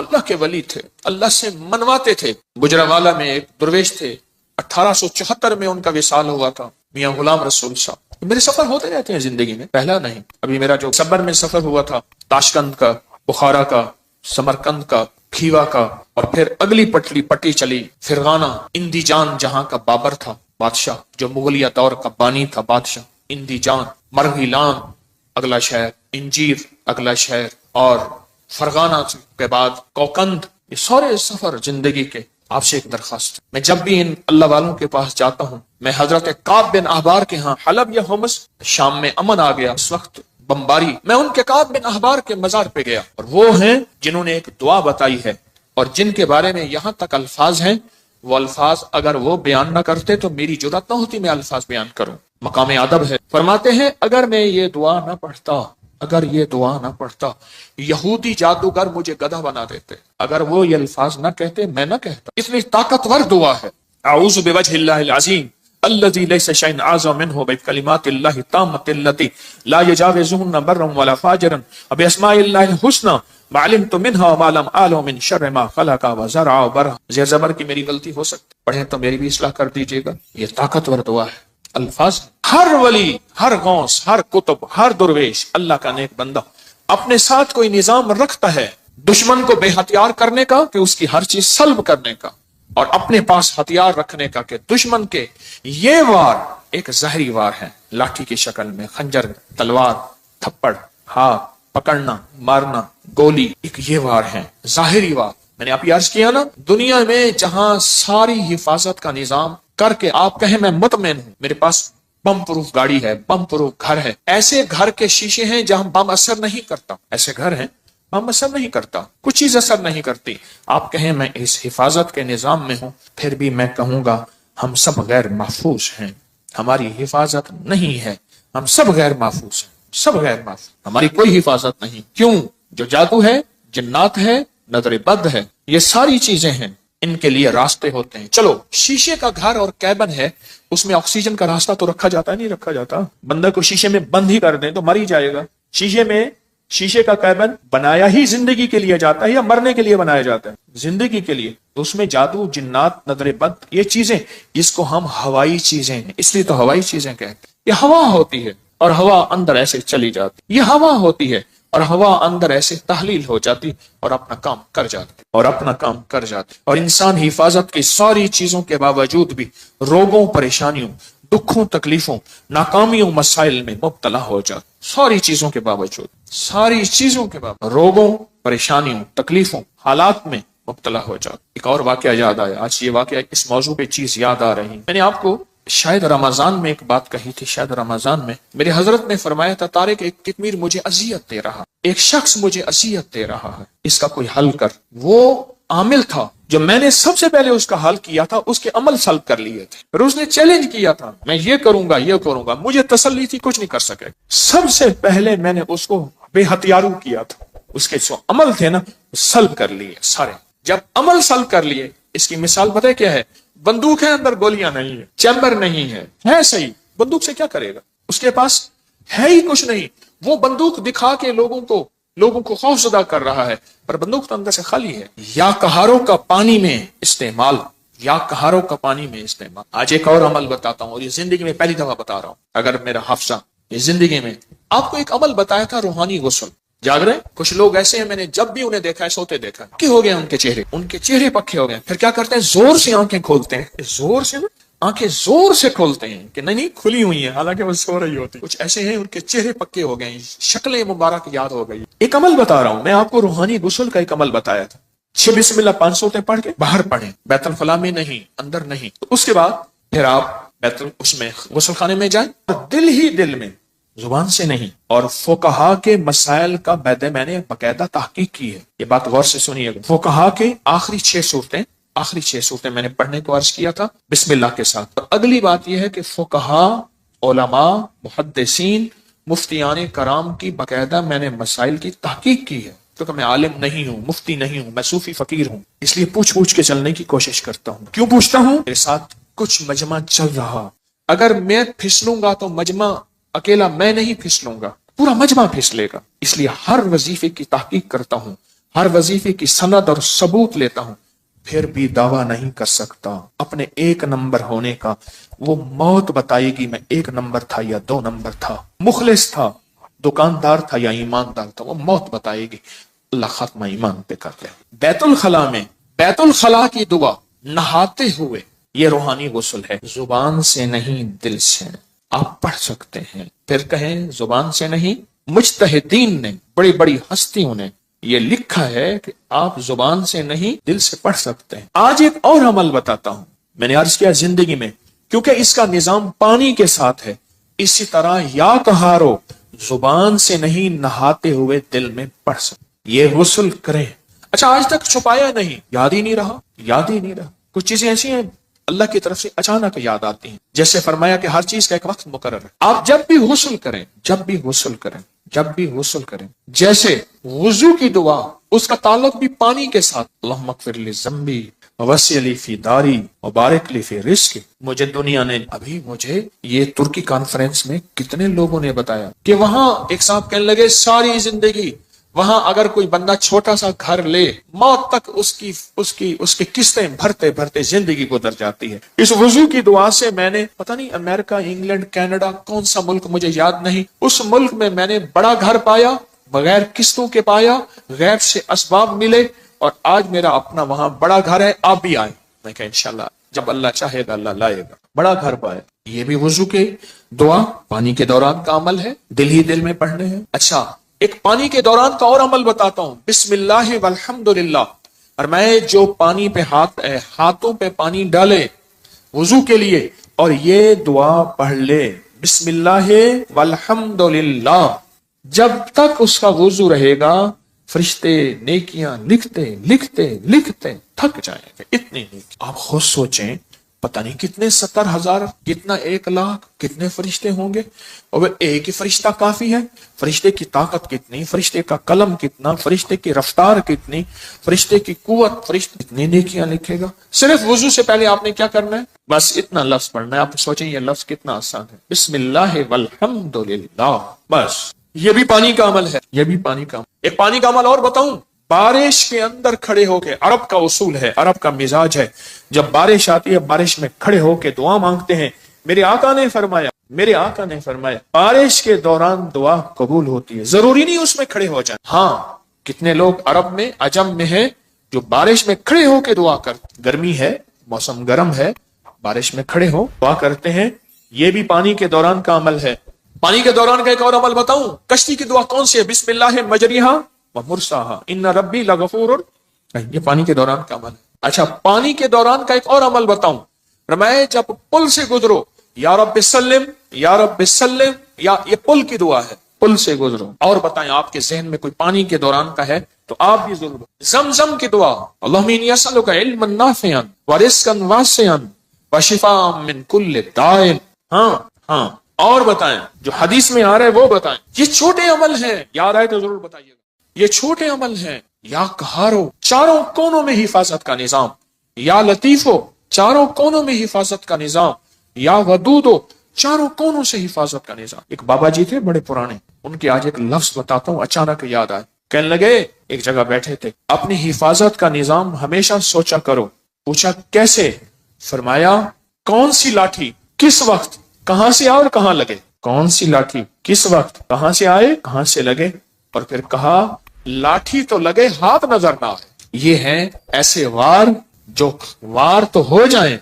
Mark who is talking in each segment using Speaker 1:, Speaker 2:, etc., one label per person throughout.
Speaker 1: اللہ کے ولی تھے، اللہ سے منواتے تھے۔ گجرانوالہ میں ایک درویش تھے، 1874 میں ان کا وصال ہوا تھا، میاں غلام رسول صاحب۔ میرے سفر ہوتے رہتے ہیں زندگی میں، پہلا نہیں۔ ابھی میرا جو صبر میں سفر ہوا تھا، تاشقند کا، بخارا کا، سمرقند کا، کھیوا کا، اور پھر اگلی پٹی چلی فرغانہ، اندی جان جہاں کا بابر تھا بادشاہ، جو مغلیہ دور کا بانی تھا بادشاہ، اندی جان، مرغیلان اگلا شہر، انجیر اگلا شہر، اور فرغانہ کے بعد کوکند۔ یہ سارے سفر زندگی کے۔ آپ سے ایک درخواست، میں جب بھی ان اللہ والوں کے پاس جاتا ہوں، میں حضرت کعب بن احبار کے ہاں حلب یا ہومس، شام میں امن آ گیا اس وقت بمباری، میں ان کے کعب بن احبار کے مزار پہ گیا، اور وہ ہیں جنہوں نے ایک دعا بتائی ہے، اور جن کے بارے میں یہاں تک الفاظ ہیں، وہ الفاظ اگر وہ بیان نہ کرتے تو میری جرات نہ ہوتی میں الفاظ بیان کروں۔ مقام ادب ہے۔ فرماتے ہیں اگر میں یہ دعا نہ پڑھتا، اگر یہ دعا نہ پڑھتا، یہودی جادوگر مجھے گدھا بنا دیتے۔ اگر وہ یہ الفاظ نہ کہتے، میں نہ کہتا۔ اتنی طاقتور دعا ہے۔ اعوذ بوجہ اللہ العظیم الذی لیس شیء اعظم منہ بکلمات اللہ التامۃ التی لا یجاوزہن بر ولا فاجر باسماء اللہ الحسنی ما علمت منها وما لم اعلم من شر ما خلق وزرع وبرع۔ زیر زبر کی میری غلطی ہو سکتی، پڑھیں تو میری بھی اصلاح کر دیجیے گا۔ یہ طاقتور دعا ہے۔ الفاظ، ہر ولی، ہر غوث، ہر قطب، ہر درویش، اللہ کا نیک بندہ اپنے ساتھ کوئی نظام رکھتا ہے دشمن کو بے ہتھیار کرنے کا، کہ اس کی ہر چیز سلب کرنے کا، اور اپنے پاس ہتھیار رکھنے کا، کہ دشمن کے یہ وار ایک زہری وار ہے، لاٹھی کی شکل میں، خنجر، تلوار، تھپڑ، ہاتھ پکڑنا، مارنا، گولی، ایک یہ وار ہے، ظاہری وار۔ میں نے آپ یہ عرض کیا نا، دنیا میں جہاں ساری حفاظت کا نظام کر کے آپ کہیں میں مطمئن ہوں، میرے پاس بم پروف گاڑی ہے، بم پروف گھر ہے، ایسے گھر کے شیشے ہیں جہاں بم اثر نہیں کرتا، ایسے گھر ہیں بم اثر نہیں کرتا، کچھ چیز اثر نہیں کرتی۔ آپ کہیں میں اس حفاظت کے نظام میں ہوں، پھر بھی میں کہوں گا ہم سب غیر محفوظ ہیں، ہماری حفاظت نہیں ہے، ہم سب غیر محفوظ ہیں، سب غیر محفوظ، ہماری کوئی حفاظت نہیں۔ کیوں؟ جو جادو ہے، جنات ہے، نظر بد ہے، یہ ساری چیزیں ہیں، ان کے لیے راستے ہوتے ہیں۔ چلو شیشے کا گھر اور کیبن ہے، اس میں آکسیجن کا راستہ تو رکھا جاتا ہے، نہیں رکھا جاتا؟ بندہ کو شیشے میں بند ہی کر دیں تو مر ہی جائے گا۔ شیشے کا کیبن بنایا ہی زندگی کے لیے جاتا ہے یا مرنے کے لیے بنایا جاتا ہے؟ زندگی کے لیے۔ تو اس میں جادو، جنات، نظر بد، یہ چیزیں، جس کو ہم ہوائی چیزیں ہیں، اس لیے تو ہوائی چیزیں کہتے ہیں۔ یہ ہوا ہوتی ہے اور ہوا اندر ایسے چلی جاتی، یہ ہوا ہوتی ہے اور ہوا اندر ایسے تحلیل ہو جاتی اور اپنا کام کر جاتی، اور اپنا کام کر جاتی۔ اور انسان حفاظت کی ساری چیزوں کے باوجود بھی روگوں، پریشانیوں، دکھوں، تکلیفوں، ناکامیوں، مسائل میں مبتلا ہو جاتا، ساری چیزوں کے باوجود، ساری چیزوں کے باوجود روگوں، پریشانیوں، تکلیفوں، حالات میں مبتلا ہو جاتا۔ ایک اور واقعہ یاد آیا، آج یہ واقعہ اس موضوع پہ چیز یاد آ رہی۔ میں نے آپ کو شاید رمضان میں ایک بات کہی تھی، شاید رمضان میں میرے حضرت نے فرمایا تھا، طارق ایک کتمیر مجھے اذیت دے رہا، ایک شخص مجھے اذیت دے رہا ہے، اس کا کوئی حل کر۔ وہ عامل تھا جو میں نے سب سے پہلے اس کا حل کیا تھا، اس کے عمل سلب کر لیے تھے، پھر اس نے چیلنج کیا تھا، میں یہ کروں گا، یہ کروں گا، مجھے تسلی تھی کچھ نہیں کر سکے۔ سب سے پہلے میں نے اس کو بے ہتھیارو کیا تھا، اس کے جو عمل تھے نا سلب کر لیے سارے۔ جب عمل سلب کر لیے، اس کی مثال پتہ ہے کیا ہے؟ بندوق ہے، اندر گولیاں نہیں ہے، چیمبر نہیں ہے صحیح، بندوق سے کیا کرے گا؟ اس کے پاس ہے ہی کچھ نہیں، وہ بندوق دکھا کے لوگوں کو خوف زدہ کر رہا ہے، پر بندوق تو اندر سے خالی ہے۔ یا کہاروں کا پانی میں استعمال، یا کہاروں کا پانی میں استعمال۔ آج ایک اور عمل بتاتا ہوں، اور یہ زندگی میں پہلی دفعہ بتا رہا ہوں، اگر میرا حافظہ یہ زندگی میں آپ کو ایک عمل بتایا تھا، روحانی غسل۔ جاگ رہے کچھ لوگ ایسے ہیں، میں نے جب بھی انہیں دیکھا ہے سوتے دیکھا ہے، پکے ہو گئے ان کے چہرے پکے ہو گئے، پھر کیا کرتے ہیں؟ زور سے آنکھیں کھولتے ہیں، زور سے نا آنکھیں زور سے کھولتے ہیں کہ نہیں کھلی ہوئی ہیں، حالانکہ وہ سو رہی ہوتی۔ کچھ ایسے ہیں ان کے چہرے پکے ہو گئے، شکلیں مبارک یاد ہو گئی۔ ایک عمل بتا رہا ہوں میں آپ کو، روحانی غسل کا ایک عمل بتایا تھا۔ 6 بسم اللہ 5 سورتیں پڑھ کے باہر پڑھیں، بیت الخلاء میں نہیں، اندر نہیں۔ تو اس کے بعد پھر آپ اس میں غسل خانے میں جائیں، دل ہی دل میں، زبان سے نہیں۔ اور فقہا کے مسائل کا میں نے باقاعدہ تحقیق کی ہے، یہ بات غور سے سنیے گا۔ فقہا کے آخری 6 صورتیں میں نے پڑھنے کو عرض کیا تھا بسم اللہ کے ساتھ۔ اور اگلی بات یہ ہے کہ فقہا، علماء، محدثین، مفتیان کرام کی باقاعدہ میں نے مسائل کی تحقیق کی ہے، کیونکہ میں عالم نہیں ہوں، مفتی نہیں ہوں، میں صوفی فقیر ہوں، اس لیے پوچھ کے چلنے کی کوشش کرتا ہوں۔ کیوں پوچھتا ہوں؟ میرے ساتھ کچھ مجمع چل رہا، اگر میں پھسلوں گا تو مجمع اکیلا میں نہیں پھسلوں گا، پورا مجمع پھسلے گا، اس لیے ہر وظیفے کی تحقیق کرتا ہوں، ہر وظیفے کی سند اور ثبوت لیتا ہوں، پھر بھی دعویٰ نہیں کر سکتا اپنے ایک نمبر ہونے کا۔ وہ موت بتائے گی میں ایک نمبر تھا یا دو نمبر تھا، مخلص تھا، دکاندار تھا یا ایماندار تھا، وہ موت بتائے گی۔ اللہ ختمہ ایمان پہ کر لے۔ بیت الخلاء میں بیت الخلاء کی دعا نہاتے ہوئے، یہ روحانی غسل ہے، زبان سے نہیں دل سے آپ پڑھ سکتے ہیں۔ پھر کہیں زبان سے نہیں، مجتہدین نے، بڑی بڑی ہستیوں نے یہ لکھا ہے کہ آپ زبان سے نہیں دل سے پڑھ سکتے ہیں۔ آج ایک اور عمل بتاتا ہوں، میں نے عرض کیا زندگی میں، کیونکہ اس کا نظام پانی کے ساتھ ہے، اسی طرح یا کہارو زبان سے نہیں نہاتے ہوئے دل میں پڑھ سکتے، یہ غسل کریں۔ اچھا آج تک چھپایا نہیں، یاد ہی نہیں رہا، یاد ہی نہیں رہا۔ کچھ چیزیں ایسی ہیں اللہ کی طرف سے اچانک یاد آتی ہیں، جیسے فرمایا کہ ہر چیز کا ایک وقت مقرر ہے۔ آپ جب بھی غسل کریں، جب بھی غسل کریں، جب بھی غسل کریں، جیسے وضو کی دعا، اس کا تعلق بھی پانی کے ساتھ، اللہم اغفر لی ذنبی ووسع لی فی داری وبارک لی فی رزقی۔ مجھے دنیا نے، ابھی مجھے یہ ترکی کانفرنس میں کتنے لوگوں نے بتایا کہ وہاں ایک صاحب کہنے لگے ساری زندگی وہاں اگر کوئی بندہ چھوٹا سا گھر لے، موت تک اس کی قسطیں بھرتے بھرتے زندگی گزر جاتی ہے۔ اس وضو کی دعا سے میں نے پتہ نہیں امریکہ، انگلینڈ، کینیڈا، کون سا ملک مجھے یاد نہیں، اس ملک میں نے بڑا گھر پایا، بغیر قسطوں کے پایا، غیب سے اسباب ملے، اور آج میرا اپنا وہاں بڑا گھر ہے۔ آپ بھی آئیں، میں کہا انشاءاللہ جب اللہ چاہے گا اللہ لائے گا، بڑا گھر پایا۔ یہ بھی وضو کے دعا پانی کے دوران کا عمل ہے، دل ہی دل میں پڑھنے ہیں۔ اچھا ایک پانی کے دوران کا اور عمل بتاتا ہوں، بسم اللہ والحمدللہ، اور میں جو پانی پہ ہاتھوں پہ پانی ڈالے وضو کے لیے اور یہ دعا پڑھ لے، بسم اللہ والحمدللہ، جب تک اس کا وضو رہے گا فرشتے نیکیاں لکھتے لکھتے لکھتے تھک جائیں گے، اتنی نیکی۔ آپ خود سوچیں، پتہ نہیں کتنے 70,000، کتنا 1,00,000، کتنے فرشتے ہوں گے، اور ایک ہی فرشتہ کافی ہے؟ فرشتے کی طاقت کتنی، فرشتے کا قلم کتنا، فرشتے کی رفتار کتنی، فرشتے کی قوت، فرشتے کتنی نیکیاں لکھے گا۔ صرف وضو سے پہلے آپ نے کیا کرنا ہے؟ بس اتنا لفظ پڑھنا ہے۔ آپ سوچیں یہ لفظ کتنا آسان ہے، بسم اللہ والحمدللہ، بس۔ یہ بھی پانی کا عمل ہے، یہ بھی پانی کا عمل۔ ایک پانی کا عمل اور بتاؤں، بارش کے اندر کھڑے ہو کے، عرب کا اصول ہے، عرب کا مزاج ہے، جب بارش آتی ہے بارش میں کھڑے ہو کے دعا مانگتے ہیں۔ میرے آقا نے فرمایا بارش کے دوران دعا قبول ہوتی ہے، ضروری نہیں اس میں کھڑے ہو جائیں۔ ہاں کتنے لوگ عرب میں، عجم میں ہیں جو بارش میں کھڑے ہو کے دعا کرتے، گرمی ہے، موسم گرم ہے، بارش میں کھڑے ہو دعا کرتے ہیں، یہ بھی پانی کے دوران کا عمل ہے۔ پانی کے دوران کا ایک اور عمل بتاؤں، کشتی کی دعا کون سی ہے؟ بسم اللہ مجریہا ومرساہا ان ربی لغفور، یہ پانی کے دوران کا عمل ہے۔ اچھا پانی کے دوران کا ایک اور عمل بتاؤں، رمائے جب پل سے گزرو، یا رب سلم یا رب سلم، یا یہ پل کی دعا ہے، پل سے گزرو۔ اور بتائیں آپ کے ذہن میں کوئی پانی کے دوران کا ہے تو آپ بھی ضرور۔ زمزم کی دعا، اللہم انی اسألک علما نافعا ورزقا واسعا وشفاء من کل داء۔ ہاں اور بتائیں جو حدیث میں آ رہا ہے وہ بتائیں۔ یہ چھوٹے عمل ہیں، یاد آئے تو ضرور بتائیے گا، یہ چھوٹے عمل ہیں۔ یا قہارو، چاروں کونوں میں حفاظت کا نظام، یا لطیفو، چاروں کونوں میں حفاظت کا نظام، یا ودودو، چاروں کونوں سے حفاظت کا نظام۔ ایک بابا جی تھے بڑے پرانے، ان کے آج ایک لفظ بتاتا ہوں، اچانک یاد آئے۔ کہنے لگے ایک جگہ بیٹھے تھے، اپنی حفاظت کا نظام ہمیشہ سوچا کرو۔ پوچھا کیسے؟ فرمایا کون سی لاٹھی کس وقت کہاں سے آئے اور کہاں لگے، کون سی لاٹھی کس وقت کہاں سے آئے کہاں سے لگے، اور پھر کہا لاٹھی تو لگے ہاتھ نظر نہ آئے۔ یہ ہیں ایسے وار جو وار تو ہو جائیں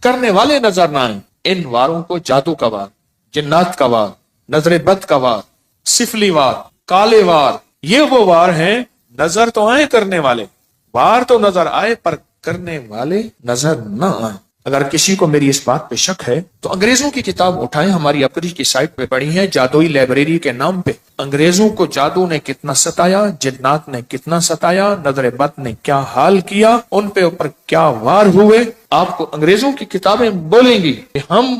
Speaker 1: کرنے والے نظر نہ آئیں۔ ان واروں کو جادو کا وار، جنات کا وار، نظر بد کا وار، سفلی وار، کالے وار، یہ وہ وار ہیں نظر تو آئے کرنے والے، وار تو نظر آئے پر کرنے والے نظر نہ آئے۔ اگر کسی کو میری اس بات پہ شک ہے تو انگریزوں کی کتاب اٹھائیں، ہماری اپری کی سائٹ پہ پڑھی ہے، جادوئی لائبریری کے نام پہ۔ انگریزوں کو جادو نے کتنا ستایا، جنات نے کتنا ستایا، نظر بد نے کیا حال کیا، ان پہ اوپر کیا وار ہوئے۔ آپ کو انگریزوں کی کتابیں بولیں گی کہ ہم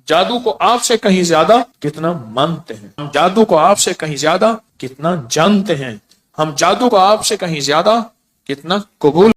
Speaker 1: جادو کو آپ سے کہیں زیادہ کتنا مانتے ہیں، ہم جادو کو آپ سے کہیں زیادہ کتنا جانتے ہیں، ہم جادو کو آپ سے کہیں زیادہ کتنا قبول